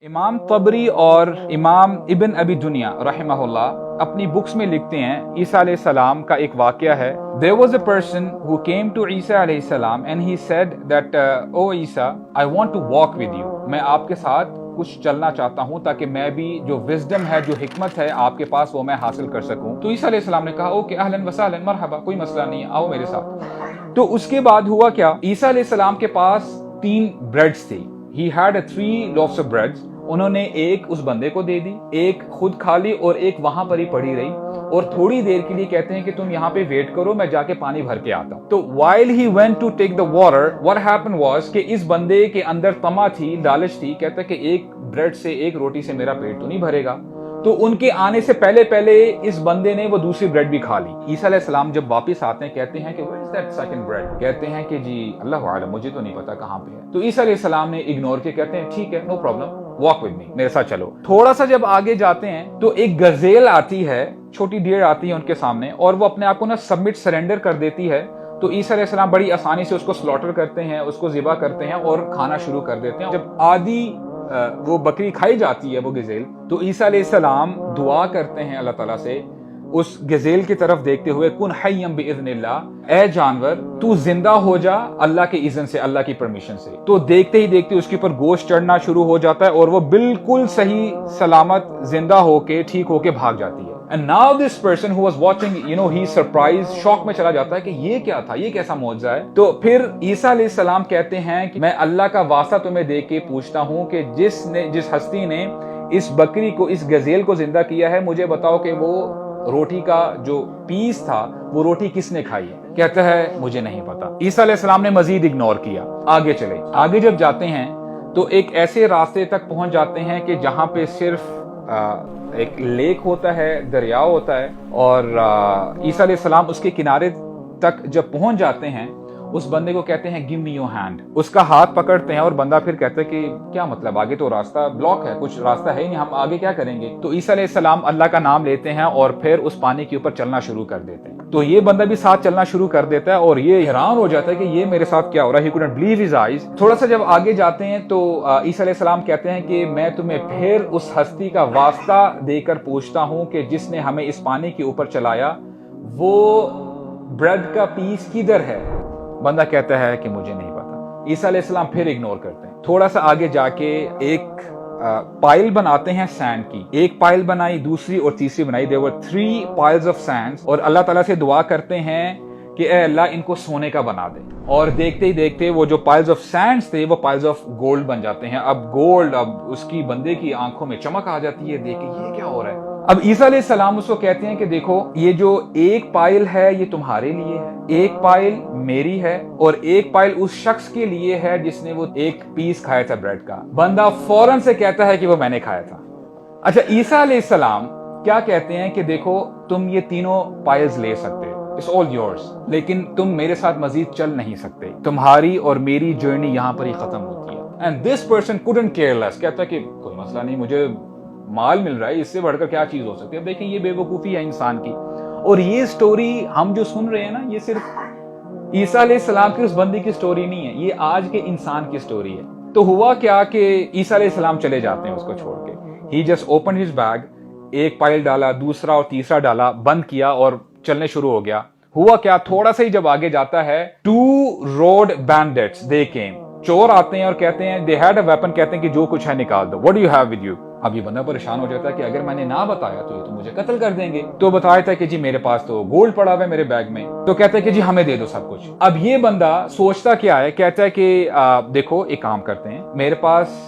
امام طبری اور امام ابن ابی دنیا رحمہullah اپنی بکس میں لکھتے ہیں عیسیٰ علیہ السلام کا ایک واقعہ ہے. There was a person who came to عیسیٰ علیہ السلام and he said that oh Isa I want to walk with you. میں آپ کے ساتھ کچھ چلنا چاہتا ہوں تاکہ میں بھی جو وزڈم ہے جو حکمت ہے آپ کے پاس وہ میں حاصل کر سکوں. تو عیسیٰ علیہ السلام نے کہا اوکے اہلاً وسہلاً مرحبا کوئی مسئلہ نہیں آؤ میرے ساتھ. تو اس کے بعد ہوا کیا, عیسیٰ علیہ السلام کے پاس 3 بریڈز تھی. He had 3 loaves of breads. انہوں نے ایک اس بندے کو دے دی, ایک خود کھا لی اور ایک وہاں پر ہی پڑی رہی, اور تھوڑی دیر کے لیے کہتے ہیں کہ تم یہاں پہ ویٹ کرو میں جا کے پانی بھر کے آتا ہوں. تو while he went to take the water what happened was کہ اس بندے کے اندر طمع تھی, لالچ تھی, کہتا کہ ایک بریڈ سے ایک روٹی سے میرا پیٹ تو نہیں بھرے گا. تو ان کے آنے سے پہلے اس بندے نے وہ دوسری بریڈ بھی کھا لی. عیسیٰ علیہ السلام جب واپس آتے ہیں کہتے ہیں کہ where is that second bread؟ کہتے ہیں کہ جی اللہ عالم مجھے تو نہیں پتا کہاں پہ ہے. تو عیسیٰ علیہ السلام نے اگنور کے کہتے ہیں ٹھیک ہے no problem walk with me, میرے ساتھ چلو. تھوڑا سا جب آگے جاتے ہیں تو ایک گزیل آتی ہے, چھوٹی ڈیر آتی ہے ان کے سامنے, اور وہ اپنے آپ کو سبمٹ سرنڈر کر دیتی ہے. تو عیسیٰ علیہ السلام بڑی آسانی سے اس کو سلوٹر کرتے ہیں, اس کو ذبح کرتے ہیں اور کھانا شروع کر دیتے ہیں. جب آدھی وہ بکری کھائی جاتی ہے وہ گزیل, تو عیسیٰ علیہ السلام دعا کرتے ہیں اللہ تعالیٰ سے اس گزیل کی طرف دیکھتے ہوئے کن حیم باذن اللہ, اے جانور تو زندہ ہو جا اللہ کے اذن سے, اللہ کی پرمیشن سے. تو دیکھتے ہی دیکھتے اس کے اوپر گوشت چڑھنا شروع ہو جاتا ہے اور وہ بالکل صحیح سلامت زندہ ہو کے ٹھیک ہو کے بھاگ جاتی ہے. And now this person who was watching, he's surprised, شوق میں چلا جاتا ہے کہ یہ کیا تھا, یہ کیسا معجزہ ہے. تو پھر عیسیٰ علیہ السلام کہتے ہیں کہ میں اللہ کا واسطہ تمہیں دے کے پوچھتا ہوں کہ جس ہستی نے اس بکری کو, اس گزیل کو زندہ کیا ہے, مجھے بتاؤ کہ وہ روٹی کا جو پیس تھا وہ روٹی کس نے کھائی ہے. کہتا ہے مجھے نہیں پتا. عیسیٰ علیہ السلام نے مزید اگنور کیا, آگے چلے. آگے جب جاتے ہیں تو ایک ایسے راستے تک پہنچ جاتے ہیں کہ جہاں پہ صرف ایک لیک ہوتا ہے, دریا ہوتا ہے, اور عیسیٰ علیہ السلام اس کے کنارے تک جب پہنچ جاتے ہیں اس بندے کو کہتے ہیں گیو می یور ہینڈ. اس کا ہاتھ پکڑتے ہیں اور بندہ پھر کہتا ہے کہ کیا مطلب, آگے تو راستہ بلاک ہے, کچھ راستہ ہے ہی نہیں, ہم آگے کیا کریں گے. تو عیسیٰ علیہ السلام اللہ کا نام لیتے ہیں اور پھر اس پانی کے اوپر چلنا شروع کر دیتے ہیں. تو یہ بندہ بھی ساتھ چلنا شروع کر دیتا ہے اور یہ حیران ہو جاتا ہے کہ یہ میرے ساتھ کیا ہو رہا ہے. He couldn't believe his eyes. تھوڑا سا جب آگے جاتے ہیں تو عیسیٰ علیہ السلام کہتے ہیں کہ میں تمہیں پھر اس ہستی کا واسطہ دے کر پوچھتا ہوں کہ جس نے ہمیں اس پانی کے اوپر چلایا, وہ بریڈ کا پیس کدھر ہے. بندہ کہتا ہے کہ مجھے نہیں پتا. عیسیٰ علیہ السلام پھر اگنور کرتے ہیں. تھوڑا سا آگے جا کے ایک پائل بناتے ہیں سینڈ کی, ایک پائل بنائی, دوسری اور تیسری بنائی. There were 3 piles of sands, اور اللہ تعالیٰ سے دعا کرتے ہیں کہ اے اللہ ان کو سونے کا بنا دے. اور دیکھتے ہی دیکھتے وہ جو پائلز آف سینڈز تھے وہ پائلز آف گولڈ بن جاتے ہیں. اب گولڈ, اب اس کی بندے کی آنکھوں میں چمک آ جاتی ہے, دیکھ کے یہ کیا ہو رہا ہے. اب عیسیٰ علیہ السلام اس کو کہتے ہیں کہ دیکھو یہ جو ایک پائل ہے یہ تمہارے لیے ہے, ایک پائل میری ہے, اور ایک پائل اس شخص کے لیے ہے جس نے وہ ایک پیس کھایا تھا بریڈ کا. بندہ فوراً سے کہتا ہے کہ وہ میں نے کھایا تھا. اچھا عیسیٰ علیہ السلام کیا کہتے ہیں کہ دیکھو تم یہ تینوں پائلز لے سکتے, It's all yours, لیکن تم میرے ساتھ مزید چل نہیں سکتے, تمہاری اور میری جرنی یہاں پر ہی ختم ہوتی ہے. And this person couldn't care less, کہتا ہے کہ کوئی مسئلہ نہیں, مجھے مال مل رہا ہے, اس سے بڑھ کر کیا چیز ہو سکتی ہے. اب دیکھیں یہ بے وقوفی ہے انسان کی, اور یہ سٹوری ہم جو سن رہے ہیں نا یہ صرف عیسیٰ علیہ السلام کی اس بندے کی سٹوری نہیں ہے, یہ آج کے انسان کی سٹوری ہے. تو ہوا کیا کہ عیسیٰ علیہ السلام چلے جاتے ہیں اس کو چھوڑ کے. He just opened his bag, ایک پائل ڈالا, دوسرا اور تیسرا ڈالا, بند کیا اور چلنے شروع ہو گیا. ہوا کیا, تھوڑا سا ہی جب آگے جاتا ہے 2 road bandits they came, چور آتے ہیں اور کہتے ہیں they had a weapon, کہتے ہیں کہ جو کچھ ہے نکال دو, what do you have with you. اب یہ بندہ پریشان ہو جاتا ہے کہ اگر میں نے نہ بتایا تو یہ تو مجھے قتل کر دیں گے. تو بتایا تھا کہ جی میرے پاس تو گولڈ پڑا ہوا ہے میرے بیگ میں. تو کہتا ہے کہ جی ہمیں دے دو سب کچھ. اب یہ بندہ سوچتا کیا ہے, کہتا ہے کہ دیکھو ایک کام کرتے ہیں, میرے پاس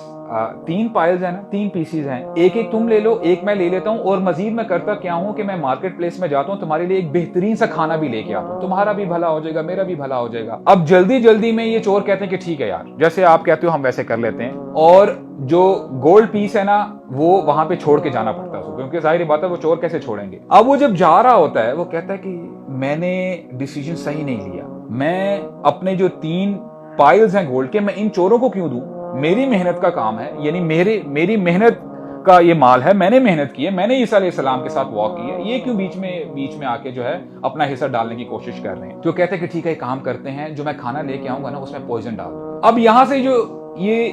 3 پائلز ہیں نا, 3 پیسز ہیں, ایک تم لے لو, ایک میں لے لیتا ہوں, اور مزید میں کرتا کیا ہوں کہ میں مارکیٹ پلیس میں جاتا ہوں, تمہارے لیے ایک بہترین سا کھانا بھی لے کے آتا ہوں, تمہارا بھی بھلا ہو جائے گا, میرا بھی بھلا ہو جائے گا. اب جلدی جلدی میں یہ چور کہتے ہیں کہ ٹھیک ہے یار, جیسے آپ کہتے ہو ہم ویسے کر لیتے ہیں, اور جو گولڈ پیس ہے نا وہ وہاں پہ چھوڑ کے جانا پڑتا ہے, کیونکہ ظاہر بات ہے وہ چور کیسے چھوڑیں گے. اب وہ جب جا رہا ہوتا ہے وہ کہتا ہے کہ میں نے ڈیسیجن صحیح نہیں لیا, میں اپنے جو 3 پائلز ہیں گولڈ کے, میں ان چوروں کو کیوں دوں, میری محنت کا کام ہے, یعنی میری محنت کا یہ مال ہے, میں نے محنت کی ہے, میں نے عیسیٰ علیہ السلام کے ساتھ واک کی ہے, یہ کیوں بیچ میں آ کے جو ہے اپنا حصہ ڈالنے کی کوشش کر رہے ہیں. تو کہتے ہیں کہ ٹھیک ہے کام کرتے ہیں, جو میں کھانا لے کے آؤں گا نا اس میں پوائزن ڈال دو. اب یہاں سے جو یہ